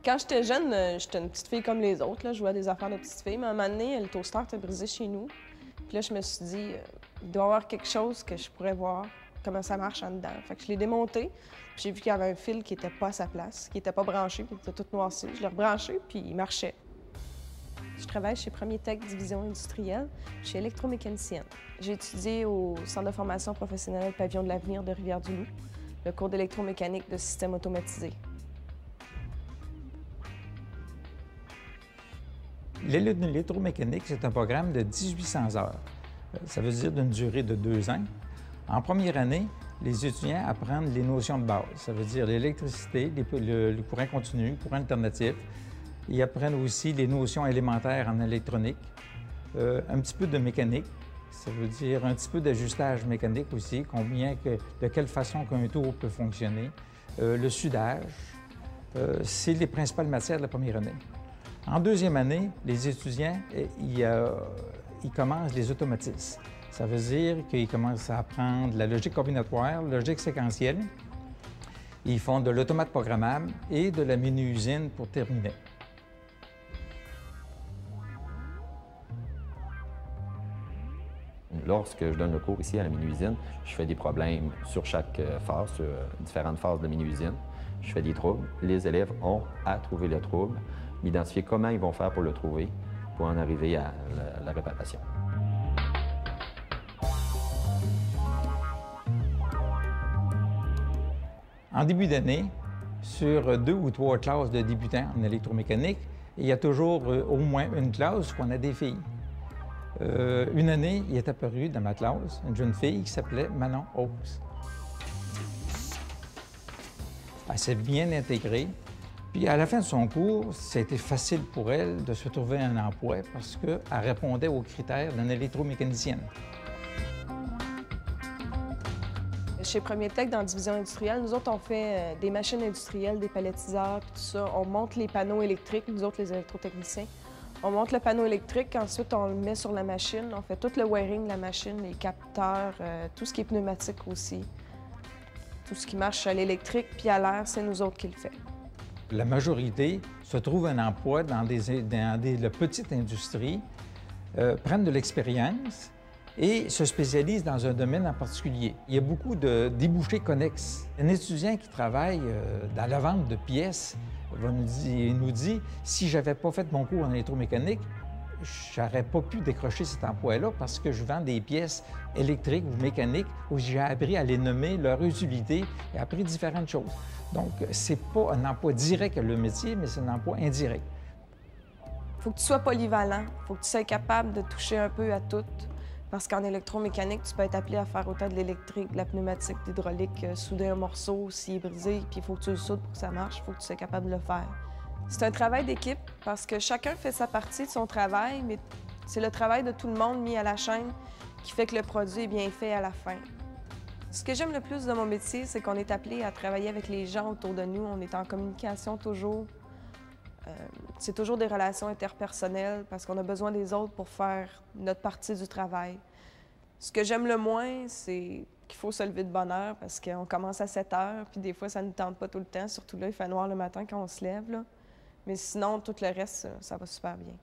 Quand j'étais jeune, j'étais une petite fille comme les autres, là. Je jouais à des affaires de petite fille. Mais à un moment donné, le toaster était brisé chez nous. Puis là, je me suis dit, il doit y avoir quelque chose que je pourrais voir, comment ça marche en dedans. Fait que je l'ai démonté. Puis j'ai vu qu'il y avait un fil qui n'était pas à sa place, qui n'était pas branché, puis il était tout noirci. Je l'ai rebranché, puis il marchait. Je travaille chez Premier Tech Division industrielle. Je suis électromécanicienne. J'ai étudié au Centre de formation professionnelle Pavillon de l'avenir de Rivière-du-Loup, le cours d'électromécanique de systèmes automatisés. L'électromécanique, c'est un programme de 1800 heures. Ça veut dire d'une durée de 2 ans. En première année, les étudiants apprennent les notions de base. Ça veut dire l'électricité, le courant continu, le courant alternatif. Ils apprennent aussi les notions élémentaires en électronique, un petit peu de mécanique. Ça veut dire un petit peu d'ajustage mécanique aussi, de quelle façon qu'un tour peut fonctionner. Le soudage, c'est les principales matières de la première année. En deuxième année, les étudiants, ils commencent les automatismes. Ça veut dire qu'ils commencent à apprendre la logique combinatoire, la logique séquentielle. Ils font de l'automate programmable et de la mini-usine pour terminer. Lorsque je donne le cours ici à la mini-usine, je fais des problèmes sur chaque phase, sur différentes phases de la mini-usine. Je fais des troubles. Les élèves ont à trouver le trouble, identifier comment ils vont faire pour le trouver, pour en arriver à la réparation. En début d'année, sur 2 ou 3 classes de débutants en électromécanique, il y a toujours au moins une classe où on a des filles. Une année, il est apparu dans ma classe une jeune fille qui s'appelait Manon Hauss. Elle s'est bien intégrée. Puis à la fin de son cours, ça a été facile pour elle de se trouver un emploi parce qu'elle répondait aux critères d'une électromécanicienne. Chez Premier Tech, dans la division industrielle, nous autres, on fait des machines industrielles, des palettiseurs, puis tout ça. On monte les panneaux électriques, nous autres, les électrotechniciens. On monte le panneau électrique, ensuite on le met sur la machine. On fait tout le wiring de la machine, les capteurs, tout ce qui est pneumatique aussi. Tout ce qui marche à l'électrique puis à l'air, c'est nous autres qui le fait. La majorité se trouve un emploi dans de petites industries, prennent de l'expérience et se spécialisent dans un domaine en particulier. Il y a beaucoup de débouchés connexes. Un étudiant qui travaille dans la vente de pièces nous dit si je n'avais pas fait mon cours en électromécanique, je n'aurais pas pu décrocher cet emploi-là parce que je vends des pièces électriques ou mécaniques où j'ai appris à les nommer, leur utilité et appris différentes choses. Donc, ce n'est pas un emploi direct le métier, mais c'est un emploi indirect. Il faut que tu sois polyvalent, il faut que tu sois capable de toucher un peu à tout. Parce qu'en électromécanique, tu peux être appelé à faire autant de l'électrique, de la pneumatique, de l'hydraulique, souder un morceau s'il est brisé, puis il faut que tu le soudes pour que ça marche, il faut que tu sois capable de le faire. C'est un travail d'équipe parce que chacun fait sa partie de son travail, mais c'est le travail de tout le monde mis à la chaîne qui fait que le produit est bien fait à la fin. Ce que j'aime le plus de mon métier, c'est qu'on est appelé à travailler avec les gens autour de nous. On est en communication toujours. C'est toujours des relations interpersonnelles parce qu'on a besoin des autres pour faire notre partie du travail. Ce que j'aime le moins, c'est qu'il faut se lever de bonne heure parce qu'on commence à 7 heures, puis des fois, ça ne nous tente pas tout le temps. Surtout là, il fait noir le matin quand on se lève, là. Mais sinon, tout le reste, ça va super bien.